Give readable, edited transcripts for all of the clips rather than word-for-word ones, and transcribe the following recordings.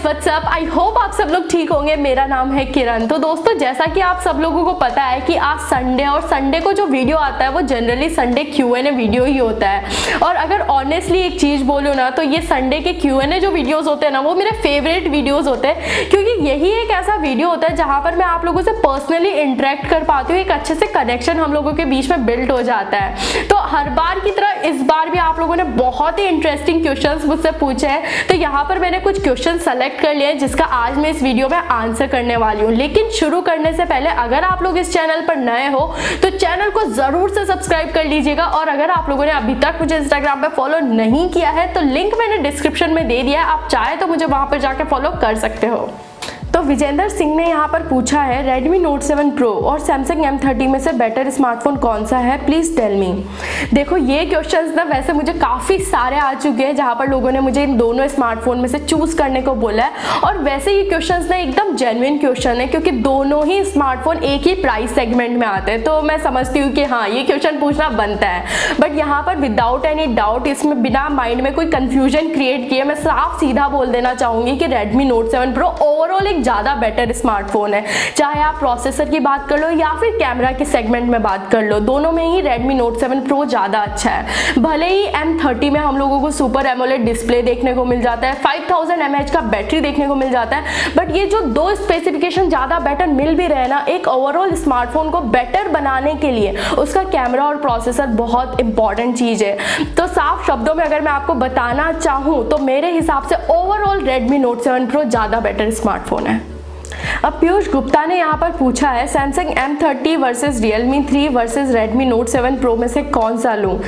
WhatsApp, I hope आप सब लोग ठीक होंगे। मेरा नाम है किरण। तो दोस्तों, जैसा कि आप सब लोगों को पता है कि आज संडे, और संडे को जो वीडियो आता है वो जनरली संडे Q&A वीडियो ही होता है। और अगर ऑनेस्टली एक चीज बोलूँ ना, तो ये संडे के Q&A जो वीडियोस होते हैं ना, वो मेरे फेवरेट वीडियोस होते हैं, क्योंकि यही एक ऐसा वीडियो होता है जहां पर मैं आप लोगों से पर्सनली इंटरेक्ट कर पाती हूँ। एक अच्छे से कनेक्शन हम लोगों के बीच में बिल्ड हो जाता है। तो हर बार की तरह इस बार भी आप लोगों ने बहुत ही इंटरेस्टिंग क्वेश्चंस मुझसे पूछे हैं, तो यहाँ पर मैंने कुछ क्वेश्चन सेलेक्ट कर लिए जिसका आज मैं इस वीडियो में आंसर करने वाली हूँ। लेकिन शुरू करने से पहले अगर आप लोग इस चैनल पर नए हो तो चैनल को जरूर से सब्सक्राइब कर लीजिएगा। और अगर आप लोगों ने अभी तक मुझे इंस्टाग्राम पे फॉलो नहीं किया है तो लिंक मैंने डिस्क्रिप्शन में दे दिया है, आप चाहे तो मुझे वहां पर जाके फॉलो कर सकते हो। तो विजेंद्र सिंह ने यहाँ पर पूछा है, Redmi Note 7 Pro और Samsung M30 में से बेटर स्मार्टफोन कौन सा है, प्लीज टेल मी। देखो, ये क्वेश्चंस ना वैसे मुझे काफी सारे आ चुके हैं जहाँ पर लोगों ने मुझे इन दोनों स्मार्टफोन में से चूज करने को बोला है। और वैसे ये क्वेश्चंस ना एकदम जेन्युइन क्वेश्चन है, क्योंकि दोनों ही स्मार्टफोन एक ही प्राइस सेगमेंट में आते हैं। तो मैं समझती हूँ कि हाँ, ये क्वेश्चन पूछना बनता है। बट यहाँ पर विदाउट एनी डाउट, इसमें बिना माइंड में कोई कंफ्यूजन क्रिएट किए मैं साफ सीधा बोल देना चाहूंगी कि Redmi Note 7 Pro ओवरऑल एक ज्यादा बेटर स्मार्टफोन है। चाहे आप प्रोसेसर की बात कर लो या फिर कैमरा के सेगमेंट में बात कर लो, दोनों में ही Redmi Note 7 Pro ज्यादा अच्छा है। भले ही M30 में हम लोगों को सुपर एमोलेड डिस्प्ले देखने को मिल जाता है, 5000 mAh का बैटरी देखने को मिल जाता है, बट ये जो दो स्पेसिफिकेशन ज्यादा बेटर मिल भी रहे ना, एक ओवरऑल स्मार्टफोन को बेटर बनाने के लिए उसका कैमरा और प्रोसेसर बहुत इंपॉर्टेंट चीज है। तो साफ शब्दों में अगर मैं आपको बताना चाहूँ तो मेरे हिसाब से ओवरऑल Redmi Note 7 Pro ज्यादा बेटर स्मार्टफोन है। अब पीयूष गुप्ता ने यहाँ पर पूछा है, Samsung M30 versus Realme 3 versus Redmi Note 7 Pro में से कौन सा लूँ।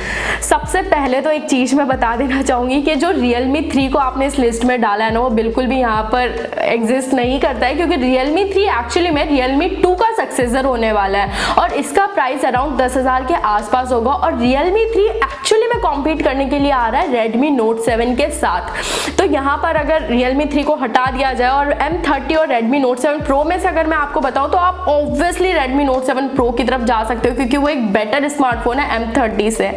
सबसे पहले तो एक चीज मैं बता देना चाहूंगी कि जो Realme 3 को आपने इस लिस्ट में डाला है ना, वो बिल्कुल भी यहाँ पर एग्जिस्ट नहीं करता है, क्योंकि Realme 3 एक्चुअली में Realme 2 का सक्सेसर होने वाला है और इसका प्राइस अराउंड 10,000 के आसपास होगा। और Realme 3 एक्चुअली में कॉम्पीट करने के लिए आ रहा है Redmi Note 7 के साथ। तो यहाँ पर अगर Realme 3 को हटा दिया जाए और M30 और Redmi Note 7 Pro में से अगर मैं आपको बताऊं तो आप ऑब्वियसली Redmi Note 7 Pro की तरफ जा सकते हो, क्योंकि वो एक बेटर स्मार्टफोन है M30 से।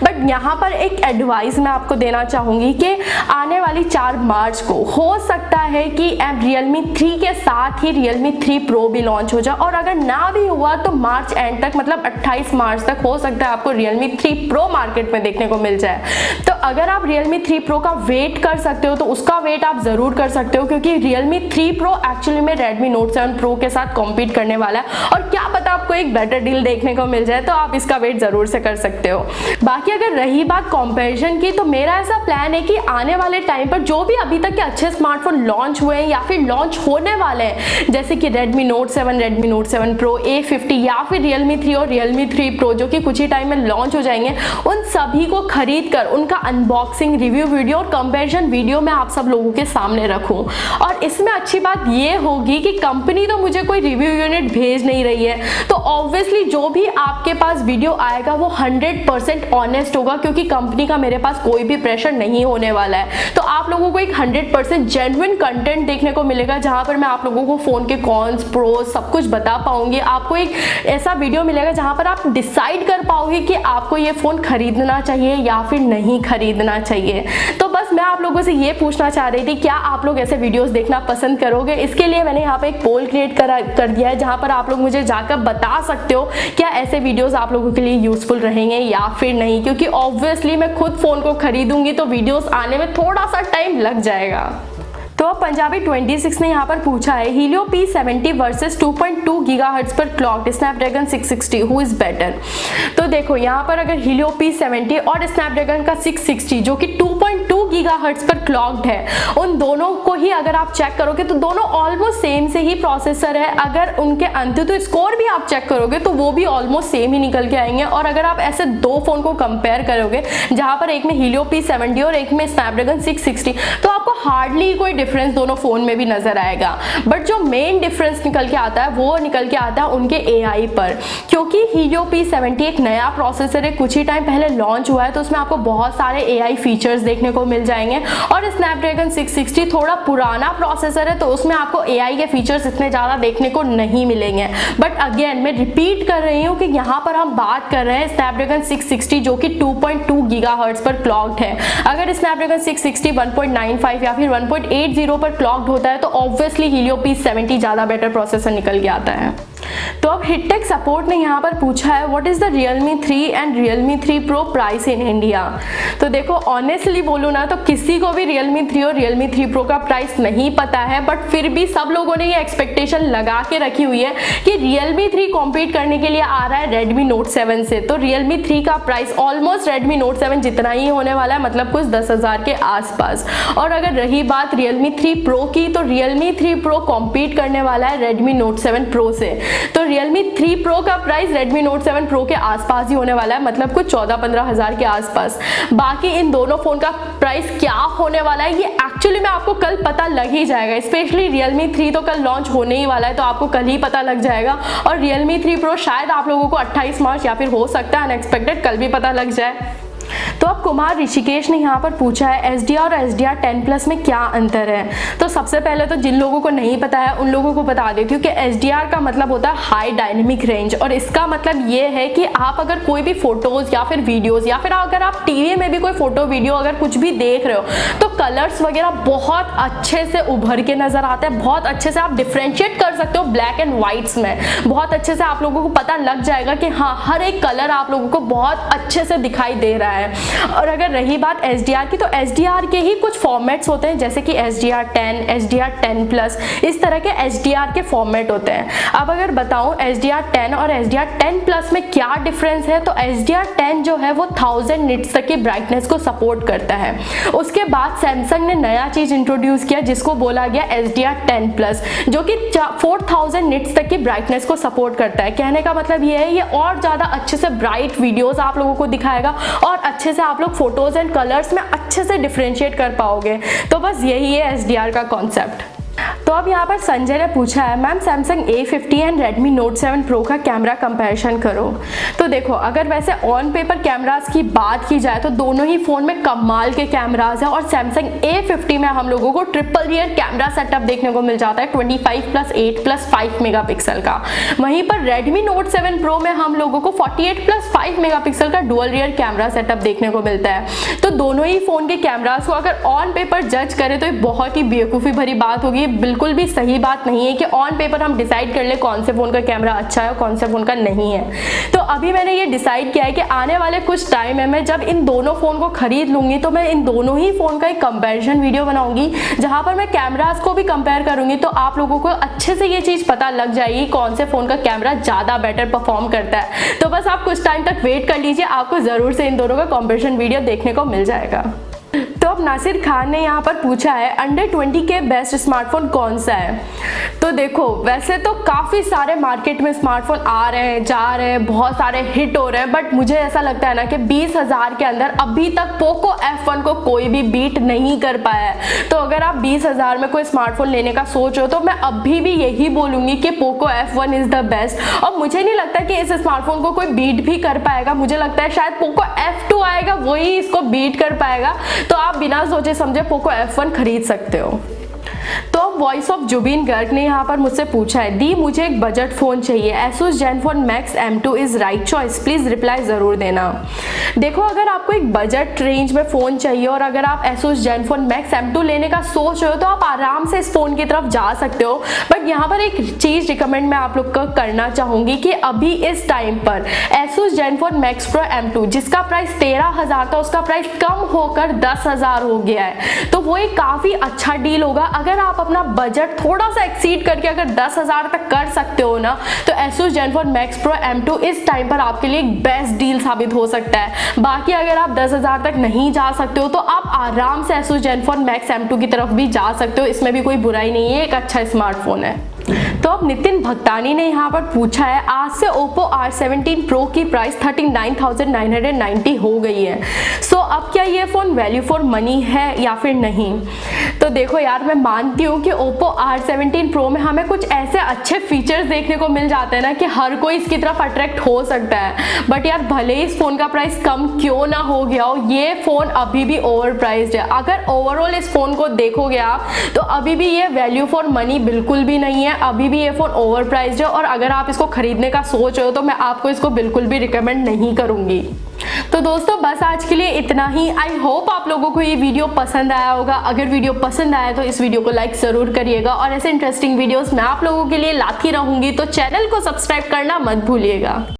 बट यहाँ पर एक एडवाइस मैं आपको देना चाहूंगी कि आने वाली 4 मार्च को हो सकता है कि Realme 3 के साथ ही Realme 3 Pro भी लॉन्च हो जाए, और अगर ना भी हुआ तो मार्च एंड तक, मतलब 28 मार्च तक हो सकता है आपको Realme 3 Pro मार्केट में देखने को मिल जाए। तो अगर आप Realme 3 Pro का वेट कर सकते हो तो उसका वेट आप जरूर कर सकते हो, क्योंकि Realme 3 Pro एक्चुअली में Redmi Note 7 Pro के साथ कॉम्पीट करने वाला है, और क्या पता आपको एक बेटर डील देखने को मिल जाए, तो आप इसका वेट जरूर से कर सकते हो। बाकी अगर रही बात कंपैरिजन की, तो मेरा ऐसा प्लान है कि आने वाले टाइम पर जो भी अभी तक के अच्छे स्मार्टफोन लॉन्च हुए हैं या फिर लॉन्च होने वाले हैं, जैसे कि Redmi Note 7, Redmi Note 7 Pro, A50 या फिर Realme 3 और Realme 3 Pro जो कि कुछ ही टाइम में लॉन्च हो जाएंगे, उन सभी को खरीद कर उनका अनबॉक्सिंग, रिव्यू वीडियो और कंपैरिजन वीडियो मैं आप सब लोगों के सामने रखूं। और इसमें अच्छी बात ये होगी कि कंपनी तो मुझे कोई रिव्यू यूनिट भेज नहीं रही है, तो ऑब्वियसली जो भी आपके पास वीडियो आएगा वो 100% ऑनेस्ट होगा, क्योंकि कंपनी का मेरे पास कोई भी प्रेशर नहीं होने वाला है। तो आप लोगों को एक 100% जेन्युइन कंटेंट देखने को मिलेगा, जहां पर मैं आप लोगों को फोन के कॉन्स, प्रोस सब कुछ बता पाऊंगी। आपको एक ऐसा वीडियो मिलेगा जहां पर आप डिसाइड कर पाओगे कि आपको ये फोन खरीदना चाहिए या फिर नहीं खरीदना चाहिए। तो बस मैं आप लोगों से ये पूछना चाह रही थी, क्या आप लोग ऐसे वीडियोस देखना पसंद करोगे। इसके लिए मैंने यहाँ पे एक पोल क्रिएट कर दिया है, जहां पर आप लोग मुझे जाकर बता सकते हो क्या ऐसे वीडियोस आप लोगों के लिए यूजफुल रहेंगे या फिर नहीं, क्योंकि ऑब्वियसली मैं खुद फोन को खरीदूंगी तो वीडियोस आने में थोड़ा सा टाइम लग जाएगा। तो पंजाबी 26 ने यहाँ पर पूछा है, Helio P70 वर्सेस 2.2 गीगाहर्ट्ज पर clogged Snapdragon 660 who is better. तो देखो, यहाँ पर अगर Helio P70 और स्नैपड्रैगन का 660 जो कि 2.2 गीगाहर्ट्ज पर क्लॉक्ड है, उन दोनों को ही अगर आप चेक करोगे तो दोनों ऑलमोस्ट सेम से ही प्रोसेसर है। अगर उनके अंततः स्कोर भी आप चेक करोगे तो वो भी ऑलमोस्ट सेम ही निकल के आएंगे। और अगर आप ऐसे दो फोन को कंपेयर करोगे, जहां पर एक में Helio P70 और एक में स्नैपड्रैगन 660, तो आपको हार्डली कोई डिफरेंस दोनों फोन में भी नजर आएगा। बट जो मेन डिफरेंस निकल के आता है वो निकल के आता है उनके AI पर, क्योंकि Helio P70 एक नया प्रोसेसर है, कुछ ही टाइम पहले लॉन्च हुआ है, तो उसमें आपको बहुत सारे AI फीचर्स देखने को मिल जाएंगे। और स्नैपड्रैगन 660 थोड़ा पुराना प्रोसेसर है, तो उसमें आपको AI के फीचर्स इतने ज्यादा देखने को नहीं मिलेंगे। बट अगेन मैं रिपीट कर रही हूँ कि यहाँ पर हम बात कर रहे हैं स्नैपड्रैगन 660 जो कि 2.2 गीगाहर्ट्ज पर क्लॉक्ड है। अगर स्नैपड्रैगन 660 1.95 या फिर 1.8 80 पर क्लॉक्ड होता है तो ऑब्वियसली हीलियो P70 ज़्यादा बेटर प्रोसेसर निकल के आता है। तो अब हिटटेक सपोर्ट ने यहाँ पर पूछा है what is the Realme 3 and Realme 3 Pro price in India. तो देखो ऑनेस्टली बोलूँ ना तो किसी को भी Realme 3 और Realme 3 Pro का प्राइस नहीं पता है, बट फिर भी सब लोगों ने ये एक्सपेक्टेशन लगा के रखी हुई है कि Realme 3 कॉम्पीट करने के लिए आ रहा है Redmi Note 7 से। तो Realme 3 का प्राइस ऑलमोस्ट Redmi Note 7 जितना ही होने वाला है, मतलब कुछ 10,000 के आसपास। और अगर रही बात Realme 3 Pro की, तो Realme 3 Pro कॉम्पीट करने वाला है Redmi Note 7 Pro से। तो Realme 3 Pro का प्राइस Redmi Note 7 Pro के आसपास ही होने वाला है, मतलब कुछ 14-15 हज़ार के आसपास। बाकी इन दोनों फोन का प्राइस क्या होने वाला है ये एक्चुअली में आपको कल पता लग ही जाएगा। स्पेशली Realme 3 तो कल लॉन्च होने ही वाला है, तो आपको कल ही पता लग जाएगा। और Realme 3 Pro शायद आप लोगों को 28 मार्च या फिर हो सकता है अनएक्सपेक्टेड कल भी पता लग जाए। तो अब कुमार ऋषिकेश ने यहाँ पर पूछा है SDR और SDR 10 Plus में क्या अंतर है। तो सबसे पहले तो जिन लोगों को नहीं पता है उन लोगों को बता देती हूँ कि SDR का मतलब होता है हाई डायनेमिक रेंज, और इसका मतलब ये है कि आप अगर कोई भी फोटोज या फिर वीडियोस या फिर अगर आप टीवी में भी कोई फोटो वीडियो अगर कुछ भी देख रहे हो तो कलर्स वगैरह बहुत अच्छे से उभर के नजर आते हैं, बहुत अच्छे से आप डिफ्रेंशिएट कर सकते हो ब्लैक एंड व्हाइट्स में। बहुत अच्छे से आप लोगों को पता लग जाएगा कि हाँ हर एक कलर आप लोगों को बहुत अच्छे से दिखाई दे रहा है। और अगर रही बात SDR की, तो SDR के ही कुछ फॉर्मेट्स होते हैं जैसे कि SDR 10, SDR 10 Plus, इस तरह के SDR के फॉर्मेट होते हैं। अब अगर बताऊं SDR 10 और SDR 10 Plus में क्या डिफरेंस है, तो SDR 10 जो है वो 1000 निट्स तक की ब्राइटनेस को सपोर्ट करता है। उसके बाद सैमसंग ने नया चीज इंट्रोड्यूस किया जिसको बोला गया SDR 10 Plus, जो कि 4000 निट्स तक की ब्राइटनेस को सपोर्ट करता है। कहने का मतलब ये है ये और ज्यादा अच्छे से ब्राइट वीडियोस आप लोगों को दिखाएगा और अच्छे से आप लोग फोटोज एंड कलर्स में अच्छे से डिफरेंशिएट कर पाओगे। तो बस यही है SDR का कॉन्सेप्ट। तो अब यहाँ पर संजय ने पूछा है ma'am Samsung A50 and Redmi Note 7 Pro का कैमरा कंपैरिजन करो। तो देखो अगर वैसे ऑन पेपर कैमरास की बात की जाए तो दोनों ही फोन में कमाल के कैमरास हैं, और Samsung A50 में हम लोगों को ट्रिपल रियर कैमरा सेटअप देखने को मिल जाता है 25+8+5 मेगापिक्सल का। वहीं पर Redmi Note 7 Pro में हम लोगों को 48+5 मेगापिक्सल का डुअल रियर कैमरा सेटअप देखने को मिलता है। तो दोनों ही फोन के कैमरास को अगर ऑन पेपर जज करें तो ये बहुत ही बेवकूफ़ी भरी बात होगी, बिल्कुल भी सही बात नहीं है कि ऑन पेपर हम डिसाइड कर ले कौन से फोन का कैमरा अच्छा है और कौन से फोन का नहीं है। तो अभी मैंने ये डिसाइड किया है कि आने वाले कुछ टाइम में मैं जब इन दोनों फोन को खरीद लूंगी तो मैं इन दोनों ही फोन का एक कंपैरिजन वीडियो बनाऊंगी जहां पर मैं कैमरास को भी कंपेयर करूंगी, तो आप लोगों को अच्छे से ये चीज पता लग जाएगी कौन से फोन का कैमरा ज्यादा बेटर परफॉर्म करता है। तो बस आप कुछ टाइम तक वेट कर लीजिए, आपको जरूर से इन दोनों का कंपैरिजन वीडियो देखने को मिल जाएगा। तो अब नासिर खान ने यहाँ पर पूछा है अंडर 20 के बेस्ट स्मार्टफोन कौन सा है। तो देखो वैसे तो काफ़ी सारे मार्केट में स्मार्टफोन आ रहे हैं जा रहे हैं, बहुत सारे हिट हो रहे हैं, बट मुझे ऐसा लगता है ना कि 20,000 के अंदर अभी तक पोको F1 को कोई भी बीट नहीं कर पाया है। तो अगर आप 20,000 में कोई स्मार्टफोन लेने का सोच हो तो मैं अभी भी यही बोलूँगी कि Poco F1 is the best. और मुझे नहीं लगता कि इस स्मार्टफोन को कोई बीट भी कर पाएगा, मुझे लगता है शायद पोको F2 आएगा वही इसको बीट कर पाएगा। तो आप बिना सोचे समझे पोको F1 खरीद सकते हो। तो अब वॉइस ऑफ जुबिन गर्ग ने यहाँ पर मुझसे पूछा है दी मुझे एक बजट फ़ोन चाहिए, Asus Zenfone Max M2 is right choice, please reply ज़रूर देना। देखो अगर आपको एक बजट रेंज में फ़ोन चाहिए और अगर आप Asus Zenfone Max M2 लेने का सोच रहे हो तो आप आराम से इस फ़ोन की तरफ जा सकते हो। बट यहाँ पर एक चीज़ रिकमेंड मैं आप लोग को करना चाहूँगी कि अभी इस टाइम पर Asus Zenfone Max Pro M2 जिसका प्राइस 13,000 था उसका प्राइस कम होकर 10,000 हो गया है। तो वो एक काफ़ी अच्छा डील होगा। अगर आप अपना बजट थोड़ा सा एक्सीड करके अगर 10,000 तक कर सकते हो ना तो Asus Zenfone Max Pro M2 इस टाइम पर आपके लिए एक बेस्ट डील साबित हो सकता है। बाकी अगर आप 10,000 तक नहीं जा सकते हो तो आप आराम से Asus Zenfone Max M2 की तरफ भी जा सकते हो, इसमें भी कोई बुराई नहीं है, एक अच्छा स्मार्टफोन है। तो अब नितिन भक्तानी ने यहाँ पर पूछा है आज से Oppo R17 Pro की प्राइस 39,990 हो गई है। सो अब क्या ये फ़ोन वैल्यू फॉर मनी है या फिर नहीं। तो देखो यार मैं मानती हूँ कि Oppo R17 Pro में हमें कुछ ऐसे अच्छे फीचर्स देखने को मिल जाते हैं ना कि हर कोई इसकी तरफ अट्रैक्ट हो सकता है। बट यार भले ही इस फ़ोन का प्राइस कम क्यों ना हो गया हो, ये फ़ोन अभी भी ओवर प्राइस्ड है। अगर ओवरऑल इस फ़ोन को देखोगे आप तो अभी भी ये वैल्यू फॉर मनी बिल्कुल भी नहीं है, अभी भी ये फ़ोन ओवर प्राइस्ड है। और अगर आप इसको खरीदने का सोच रहे हो तो मैं आपको इसको बिल्कुल भी रिकमेंड नहीं करूँगी। तो दोस्तों बस आज के लिए इतना ही। आई होप आप लोगों को ये वीडियो पसंद आया होगा। अगर वीडियो पसंद आया तो इस वीडियो को लाइक जरूर करिएगा और ऐसे इंटरेस्टिंग वीडियोस मैं आप लोगों के लिए लाती रहूंगी, तो चैनल को सब्सक्राइब करना मत भूलिएगा।